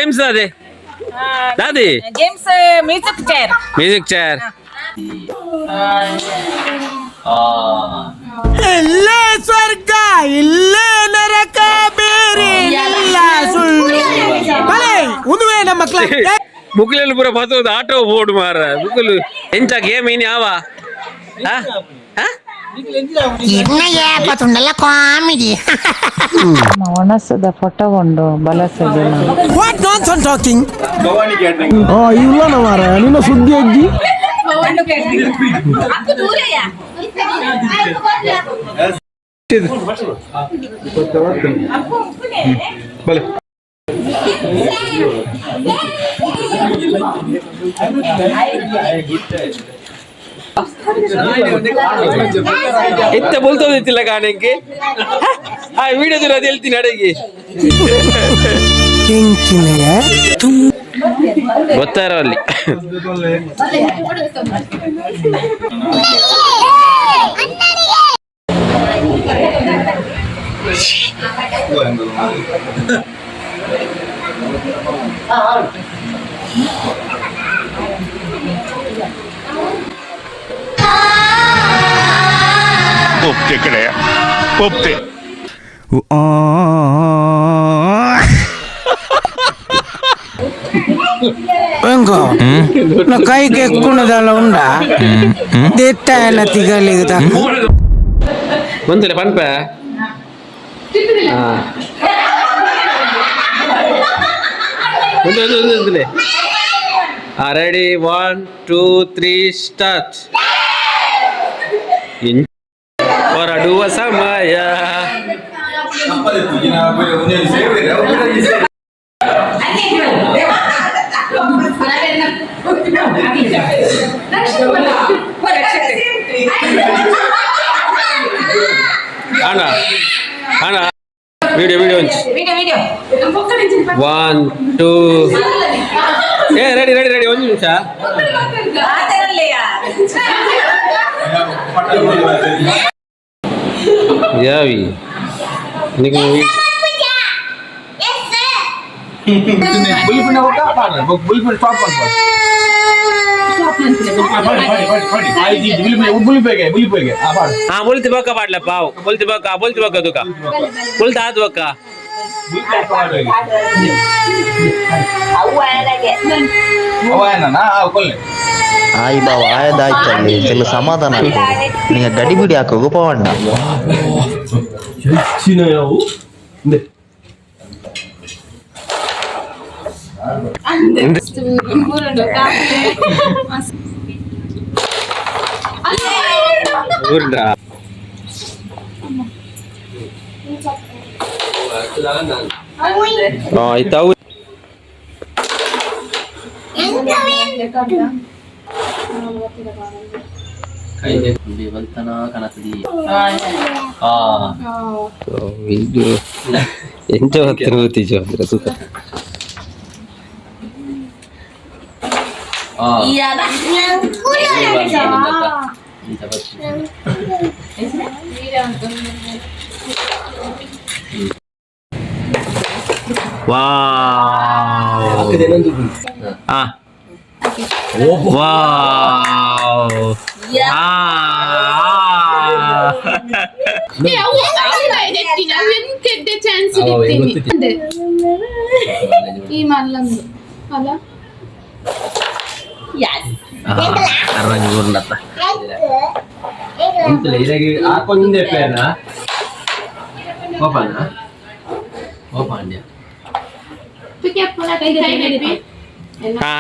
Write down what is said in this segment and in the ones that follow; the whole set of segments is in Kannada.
ಗೇಮ್ಸ್ ಅದೇ ದಾದಿ ಗೇಮ್ಸ್ ಮ್ಯೂಸಿಕ್ ಚೇರ್ ಇಲ್ಲೇ ಸ್ವರ್ಗ ಇಲ್ಲೇ ನರಕ ಬೇರೆ ಇಲ್ಲ ಸುಳ್ಳು ಕಲೆ ಉದುವೆ ನಮ್ಮ ಮಕ್ಕಳ ಬುಕ್ಲೆಲ್ಲ ಪೂರ ಪತ್ತೊಂದು ಆಟೋ ಬೋರ್ಡ್ ಮಾರ ಬುಕ್ಲು ಎಂಚ ಗೇಮ್ ಏನ್ ಯಾವ ಕಾಮಿಡಿ ಒಣಸದ ಫೋಟೋ ಕೊಂಡು ಬಲಸದ ವಾಟ್ ನಾನ್ಸೆನ್ಸ್ ಟಾಕಿಂಗ್ ಇಲ್ಲ ನವಾರ ನಿನ್ನ ಸುದ್ದಿ ಅಜ್ಜಿ ಎಂತ ಬೋಲ್ತೋದಿತ್ತಿಲ್ಲ ಕಾಣಕ್ಕೆ ಆ ವಿಡಿಯೋದಲ್ಲಿ ಅದು ಹೇಳ್ತೀನಿ ಅಡಿಗೆ ಗೊತ್ತಾರ ಅಲ್ಲಿ ಒಪ್ತೆ ಕಡೆ ಒಪ್ತೆ ಕೈಗೆ ಕುಣದಲ್ಲ ಉಂಡ ದೆತ್ತ ಎಲ್ಲ ತಿಗಲಿಗದ ಬಂತಲ್ಲ ಪನ್ಪ ರೆಡಿ 1 2 3 ಸ್ಟಾರ್ಟ್ ಹೊರಡುವ ಸಮಯ ಅಣ್ಣ ಅಣ್ಣ ವಿಡಿಯೋ ವಿಡಿಯೋ 1 2 ರೆಡಿ ಒಂದು ನಿಮಿಷ ಯಾವಿ ನಿಮಗೆ हाँ बोलते बका पाडला पाव बोलते बका तुका बोलता हात बका ಆಯ್ ಬಾವ ಆಯದಾಯ್ತಲ್ಲಿ ಎಲ್ಲ ಸಮಾಧಾನ ಆಗ್ತದೆ ನಿಂಗೆ ಗಡಿಬಿಡಿ ಹಾಕೋಗು ಪವಣ್ಣ ಆಯ್ತಾ ಎಂತ ಗೊತ್ತಿರ ಅಂದ್ರೆ ಸುಖ wow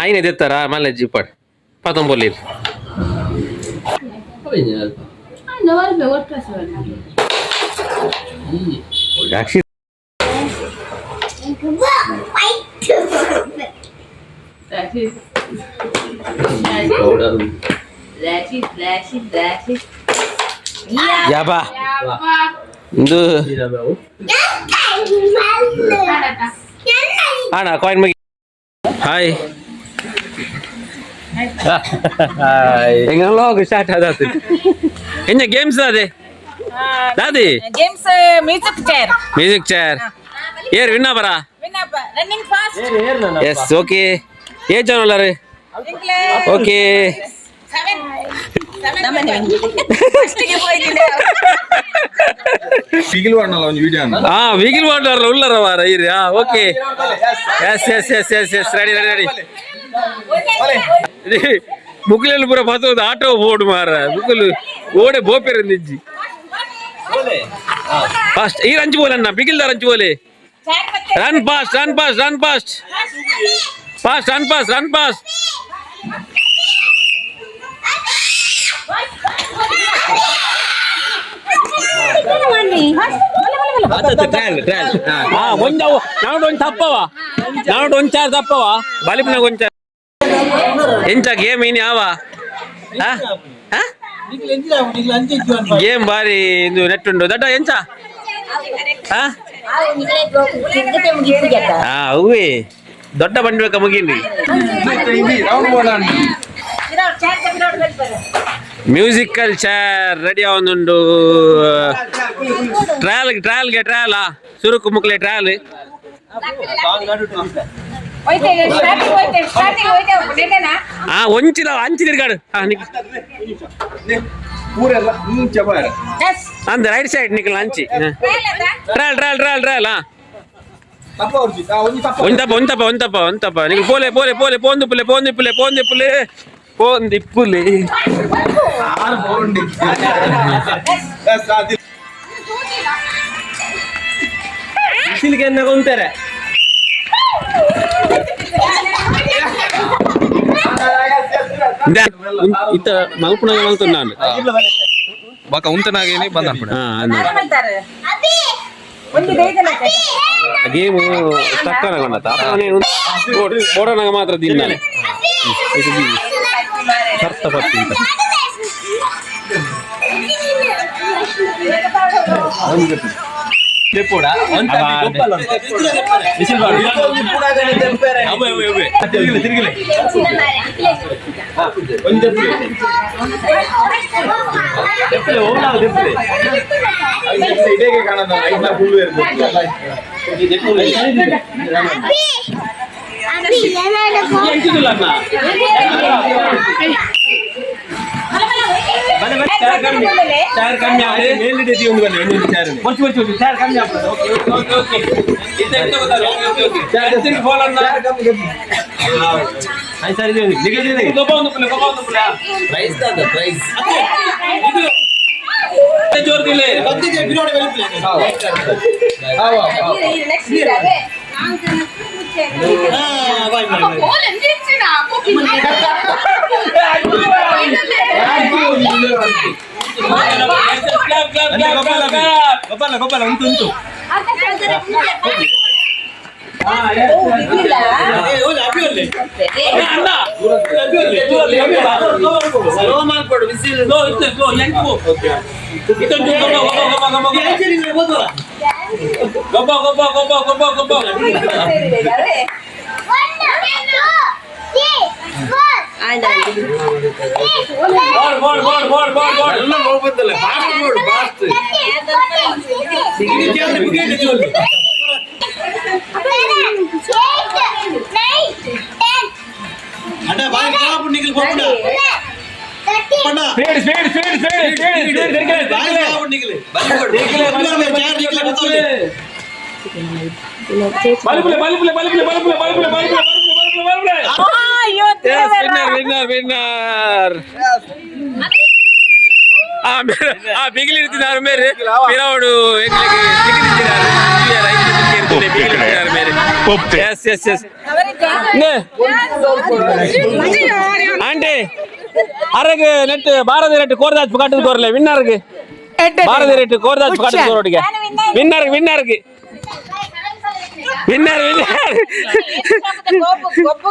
ini detar malah jipat patong bolir aksi ya pak itu ana koin magi hai enggak lo bisa ada tuh ini games tadi games music chair ಏರ್ ವಿನ್ನ ಬರ ರನ್ನಿಂಗ್ ಫಾಸ್ಟ್ ಎಸ್ ಓಕೆ ಏನ್ ಚಾನಲ್ ಓಕೆ ವಿಗಿಲ್ ಮಾಡ್ತಾರ ಉಳ್ಳರ ವಾರ ಇರಿ okay yes S S S yes ready ready ready ಮುಕ್ಲೆಲ್ಲಿ ಪೂರ ಪತ್ತೋದು ಆಟೋ ಬೋರ್ಡ್ ಮಾರ ಮುಕ್ಕಲು ಓಡೆ ಬೋಪೆರ ನಿಜ್ಜಿ ಫಾಸ್ಟ್ ಈ ರಂಚು ಬೋಲೆ ಅಣ್ಣ ಬಿಗಿಲ್ದ ರಂಚು ಬೋಲೆ run fast run fast run fast fast run fast run fast ಒಂಚಾರು ತಪ್ಪವ ಬಲಿಪ್ನಾಗ ಒಂಚಾರ ಎಂಚ ಗೇಮ್ ಇನ್ ಯಾವ ಗೇಮ್ ಬಾರಿ ಇದು ನೆಟ್ ಉಂಟು ದಡ್ಡ ಎಂಚ ಅವೇ ದೊಡ್ಡ ಬಂಡಿ ಬೇಕಾ ಮುಗೀನಿ ಮ್ಯೂಸಿಕಲ್ ಚೇರ್ ರೆಡಿ ಆವೊಂದುಂಡು ಟ್ರಯಲ್ಗೆ ಟ್ರಯಲ್ ಸುರುಕು ಮುಕ್ಲೆ ಟ್ರಯಲ್ ಒಂಚಿಲ ಅಂಚಿ ತಿರ್ಗಾಡು ಅಂದ ರೈಟ್ ಸೈಡ್ ನಿಖಲ್ ಅಂಚಿ ಟ್ರಯಲ್ ಟ್ರಯಲ್ ಟ್ರಯಲ್ ಟ್ರಯಲ್ ಒಂತಪ್ಪ ನಿಖಲ್ ಪೋಲೆ ಪೋಲೆ ಪೋಲೆ ಪೋಂದಿಪ್ಪುಲೆ ಪೋಂದಿಪ್ಪುಲೆ ಪೋಂದಿಪ್ಪುಲೆ ಪೋಂದಿಪ್ಪುಲೆ ಬಿಸಿಲಿಗೆ ನಗೊಂತಾರೆ ಇತ್ತ ಮಲ್ಪುನಾಗ ಮಲ್తున్నాను ಬಾಕ ಉಂತನಾಗೇನೆ ಬಂದನ್ಪುಣ ಗೇಮ್ ತಕ್ಕನಗೊಂಡ ಓಡೋನಾಗ ಮಾತ್ರ ದಿನ ಕರ್ತ ಬರ್ತಿಂತ ಗೊಬ್ಬರ ಉಂಟು ಬಿಗಿಲಿರ್ತಿದ್ದಾರೆ ಮೇರೆ ಪಿರವಡು ಎಸ್ ಎಸ್ ಎಸ್ ಆಂಟಿ ಅರಗೆ ನೆಟ್ ಭಾರತ ನೆಟ್ ಕೋರ್ದಾಚ್ ಕಾಟದ ಕೋರ್ಲೆ ವಿನ್ನರ್ಗೆ ಭಾರತ ನೆಟ್ ಕೋರ್ದಾಚ್ ಕಾಟದ ಕೋರ್ಗೆ ವಿನ್ನರ್ಗೆ ವಿನ್ನರ್ಗೆ ವಿನ್ನರ್ ವಿನ್ನರ್ ಗೊಬ್ಬು ಗೊಬ್ಬು